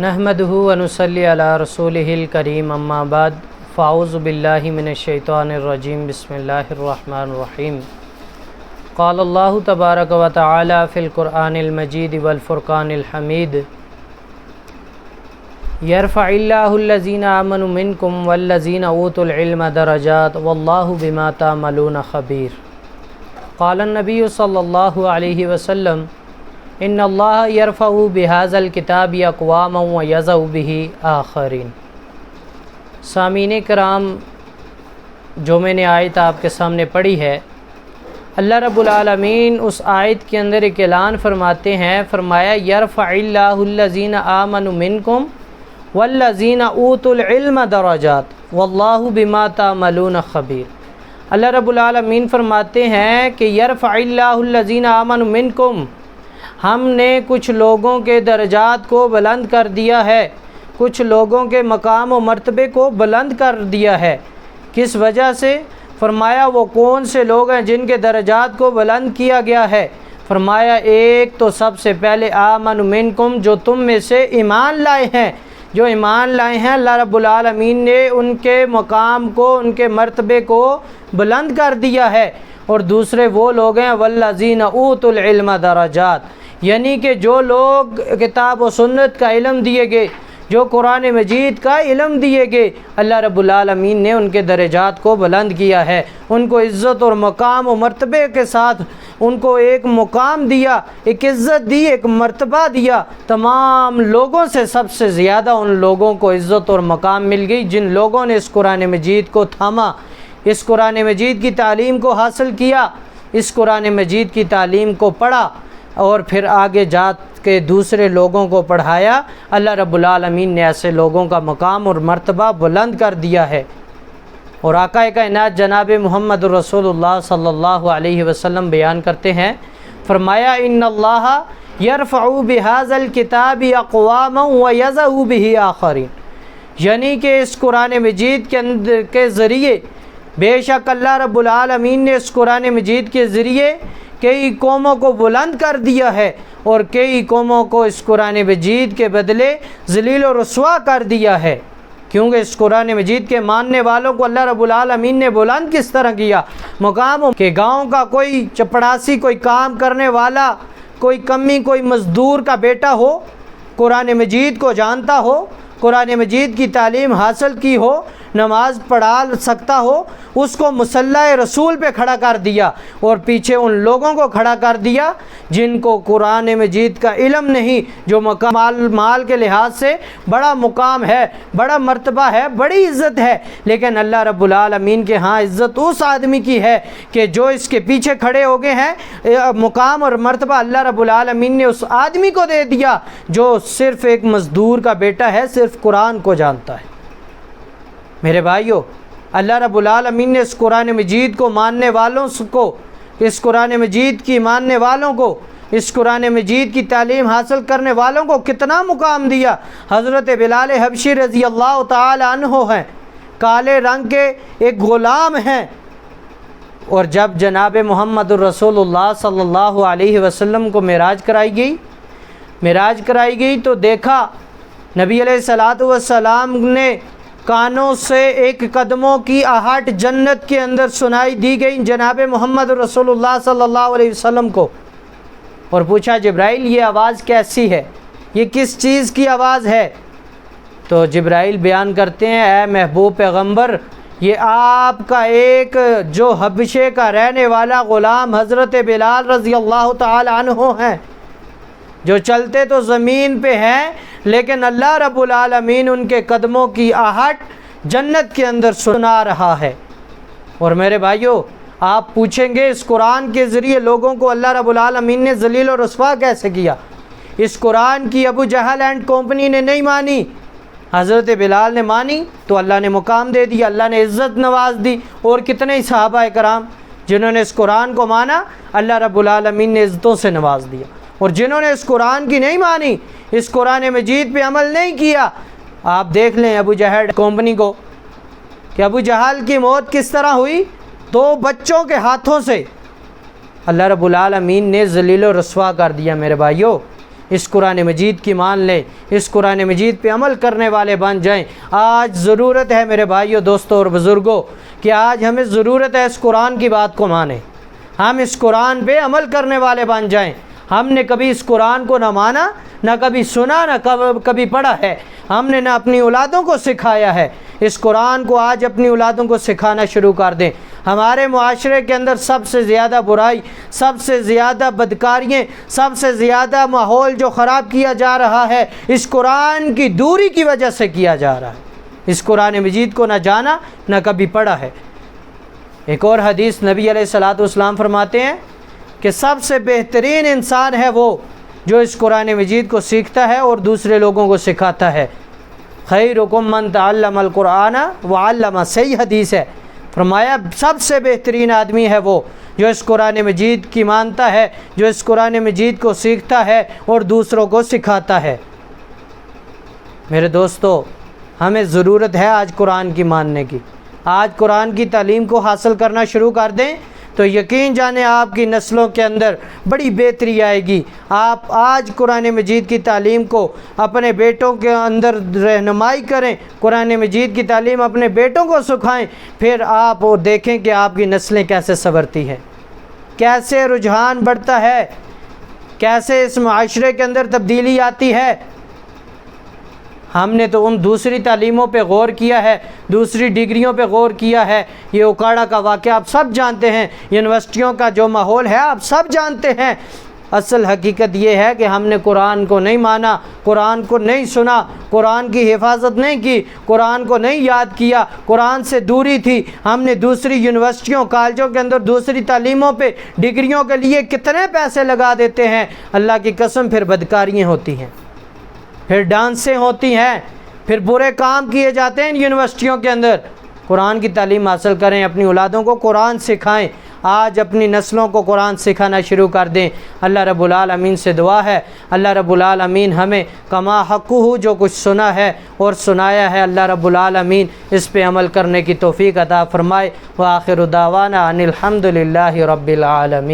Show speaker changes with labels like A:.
A: نحمدہ ونصلی علی رسولہ الکریم اما بعد فاعوذ باللہ من الشیطان الرجیم بسم اللہ الرحمن الرحیم قال اللہ تبارک و تعالی فی القرآن المجید والفرقان الحمید یرفع اللہ الذین آمنوا منکم والذین اوتوا العلم درجات واللہ بما تعملون خبیر۔ قال النبی صلی اللہ علیہ وسلم ان اللہ یرفع بہذا الکتاب اقواما ویضع بہ آخرین۔ سامعین کرام، جو میں نے آیت آپ کے سامنے پڑھی ہے، اللہ رب العالمین اس آیت کے اندر ایک اعلان فرماتے ہیں، فرمایا یرفع اللہ الذین آمنوا منکم والذین اوتوا العلم درجات واللہ بما تعملون خبیر۔ اللہ رب العالمین فرماتے ہیں کہ یرفع اللہ الذین آمنوا منکم، ہم نے کچھ لوگوں کے درجات کو بلند کر دیا ہے، کچھ لوگوں کے مقام و مرتبے کو بلند کر دیا ہے۔ کس وجہ سے؟ فرمایا وہ کون سے لوگ ہیں جن کے درجات کو بلند کیا گیا ہے؟ فرمایا ایک تو سب سے پہلے آمن منکم، جو تم میں سے ایمان لائے ہیں، جو ایمان لائے ہیں، اللہ رب العالمین نے ان کے مقام کو، ان کے مرتبے کو بلند کر دیا ہے۔ اور دوسرے وہ لوگ ہیں والذین اوتوا العلم درجات، یعنی کہ جو لوگ کتاب و سنت کا علم دیے گئے، جو قرآن مجید کا علم دیے گئے، اللہ رب العالمین نے ان کے درجات کو بلند کیا ہے، ان کو عزت اور مقام و مرتبے کے ساتھ ان کو ایک مقام دیا، ایک عزت دی، ایک مرتبہ دیا۔ تمام لوگوں سے سب سے زیادہ ان لوگوں کو عزت اور مقام مل گئی جن لوگوں نے اس قرآن مجید کو تھاما، اس قرآن مجید کی تعلیم کو حاصل کیا، اس قرآن مجید کی تعلیم کو پڑھا اور پھر آگے جا کے دوسرے لوگوں کو پڑھایا۔ اللہ رب العالمین نے ایسے لوگوں کا مقام اور مرتبہ بلند کر دیا ہے۔ اور آقا کائنات جناب محمد رسول اللہ صلی اللہ علیہ وسلم بیان کرتے ہیں، فرمایا ان اللہ یرفع بہذا الکتاب اقواما ویضع بہ آخرین، یعنی کہ اس قرآن مجید کے ذریعے بے شک اللہ رب العالمین نے اس قرآن مجید کے ذریعے کئی قوموں کو بلند کر دیا ہے اور کئی قوموں کو اس قرآن مجید کے بدلے ذلیل و رسوا کر دیا ہے۔ کیونکہ اس قرآن مجید کے ماننے والوں کو اللہ رب العالمین نے بلند کس طرح کیا؟ مقام کہ گاؤں کا کوئی چپڑاسی، کوئی کام کرنے والا، کوئی کمی، کوئی مزدور کا بیٹا ہو، قرآن مجید کو جانتا ہو، قرآن مجید کی تعلیم حاصل کی ہو، نماز پڑھا سکتا ہو، اس کو مصلی رسول پہ کھڑا کر دیا اور پیچھے ان لوگوں کو کھڑا کر دیا جن کو قرآن مجید کا علم نہیں، جو مال کے لحاظ سے بڑا مقام ہے، بڑا مرتبہ ہے، بڑی عزت ہے، لیکن اللہ رب العالمین کے ہاں عزت اس آدمی کی ہے کہ جو اس کے پیچھے کھڑے ہو گئے ہیں۔ مقام اور مرتبہ اللہ رب العالمین نے اس آدمی کو دے دیا جو صرف ایک مزدور کا بیٹا ہے، صرف قرآن کو جانتا ہے۔ میرے بھائیو، اللہ رب العالمین نے اس قرآن مجید کو ماننے والوں کو، اس قرآن مجید کی ماننے والوں کو، اس قرآن مجید کی تعلیم حاصل کرنے والوں کو کتنا مقام دیا۔ حضرت بلال حبشی رضی اللہ تعالی عنہ ہیں، کالے رنگ کے ایک غلام ہیں، اور جب جناب محمد رسول اللہ صلی اللہ علیہ وسلم کو معراج کرائی گئی تو دیکھا نبی علیہ الصلوۃ والسلام نے کانوں سے ایک قدموں کی آہٹ جنت کے اندر سنائی دی گئی جناب محمد رسول اللہ صلی اللہ علیہ وسلم کو، اور پوچھا جبرائیل یہ آواز کیسی ہے، یہ کس چیز کی آواز ہے؟ تو جبرائیل بیان کرتے ہیں اے محبوب پیغمبر، یہ آپ کا ایک جو حبشے کا رہنے والا غلام حضرت بلال رضی اللہ تعالی عنہ ہیں، جو چلتے تو زمین پہ ہیں لیکن اللہ رب العالمین ان کے قدموں کی آہٹ جنت کے اندر سنا رہا ہے۔ اور میرے بھائیو، آپ پوچھیں گے اس قرآن کے ذریعے لوگوں کو اللہ رب العالمین نے ذلیل و رسوا کیسے کیا؟ اس قرآن کی ابو جہل اینڈ کمپنی نے نہیں مانی، حضرت بلال نے مانی تو اللہ نے مقام دے دیا، اللہ نے عزت نواز دی۔ اور کتنے ہی صحابہ کرام جنہوں نے اس قرآن کو مانا، اللہ رب العالمین نے عزتوں سے نواز دیا، اور جنہوں نے اس قرآن کی نہیں مانی، اس قرآن مجید پہ عمل نہیں کیا، آپ دیکھ لیں ابو جہل کمپنی کو کہ ابو جہل کی موت کس طرح ہوئی؟ 2 بچوں کے ہاتھوں سے۔ اللہ رب العالمین نے ذلیل و رسوا کر دیا۔ میرے بھائیو، اس قرآن مجید کی مان لیں، اس قرآن مجید پہ عمل کرنے والے بن جائیں۔ آج ضرورت ہے میرے بھائیوں، دوستوں اور بزرگوں کہ آج ہمیں ضرورت ہے اس قرآن کی بات کو مانیں، ہم اس قرآن پہ عمل کرنے والے بن جائیں۔ ہم نے کبھی اس قرآن کو نہ مانا، نہ کبھی سنا، نہ کبھی پڑھا ہے، ہم نے نہ اپنی اولادوں کو سکھایا ہے۔ اس قرآن کو آج اپنی اولادوں کو سکھانا شروع کر دیں۔ ہمارے معاشرے کے اندر سب سے زیادہ برائی، سب سے زیادہ بدکاریاں، سب سے زیادہ ماحول جو خراب کیا جا رہا ہے، اس قرآن کی دوری کی وجہ سے کیا جا رہا ہے۔ اس قرآن مجید کو نہ جانا، نہ کبھی پڑھا ہے۔ ایک اور حدیث نبی علیہ الصلوۃ والسلام فرماتے ہیں کہ سب سے بہترین انسان ہے وہ جو اس قرآن مجید کو سیکھتا ہے اور دوسرے لوگوں کو سکھاتا ہے۔ خیرکم من تعلم القرآن وعلمہ، صحیح حدیث ہے۔ فرمایا سب سے بہترین آدمی ہے وہ جو اس قرآن مجید کی مانتا ہے، جو اس قرآن مجید کو سیکھتا ہے اور دوسروں کو سکھاتا ہے۔ میرے دوستو، ہمیں ضرورت ہے آج قرآن کی ماننے کی۔ آج قرآن کی تعلیم کو حاصل کرنا شروع کر دیں تو یقین جانیں آپ کی نسلوں کے اندر بڑی بہتری آئے گی۔ آپ آج قرآن مجید کی تعلیم کو اپنے بیٹوں کے اندر رہنمائی کریں، قرآن مجید کی تعلیم اپنے بیٹوں کو سکھائیں، پھر آپ وہ دیکھیں کہ آپ کی نسلیں کیسے سنورتی ہیں، کیسے رجحان بڑھتا ہے، کیسے اس معاشرے کے اندر تبدیلی آتی ہے۔ ہم نے تو ان دوسری تعلیموں پہ غور کیا ہے، دوسری ڈگریوں پہ غور کیا ہے۔ یہ اوکاڑا کا واقعہ آپ سب جانتے ہیں، یونیورسٹیوں کا جو ماحول ہے آپ سب جانتے ہیں۔ اصل حقیقت یہ ہے کہ ہم نے قرآن کو نہیں مانا، قرآن کو نہیں سنا، قرآن کی حفاظت نہیں کی، قرآن کو نہیں یاد کیا، قرآن سے دوری تھی۔ ہم نے دوسری یونیورسٹیوں، کالجوں کے اندر دوسری تعلیموں پہ ڈگریوں کے لیے کتنے پیسے لگا دیتے ہیں، اللہ کی قسم پھر بدکاریاں ہوتی ہیں، پھر ڈانسیں ہوتی ہیں، پھر برے کام کیے جاتے ہیں یونیورسٹیوں کے اندر۔ قرآن کی تعلیم حاصل کریں، اپنی اولادوں کو قرآن سکھائیں۔ آج اپنی نسلوں کو قرآن سکھانا شروع کر دیں۔ اللہ رب العالمین سے دعا ہے، اللہ رب العالمین ہمیں کما حقہ جو کچھ سنا ہے اور سنایا ہے، اللہ رب العالمین اس پہ عمل کرنے کی توفیق عطا فرمائے۔ وآخر دعوانا ان الحمد للہ رب العالمین۔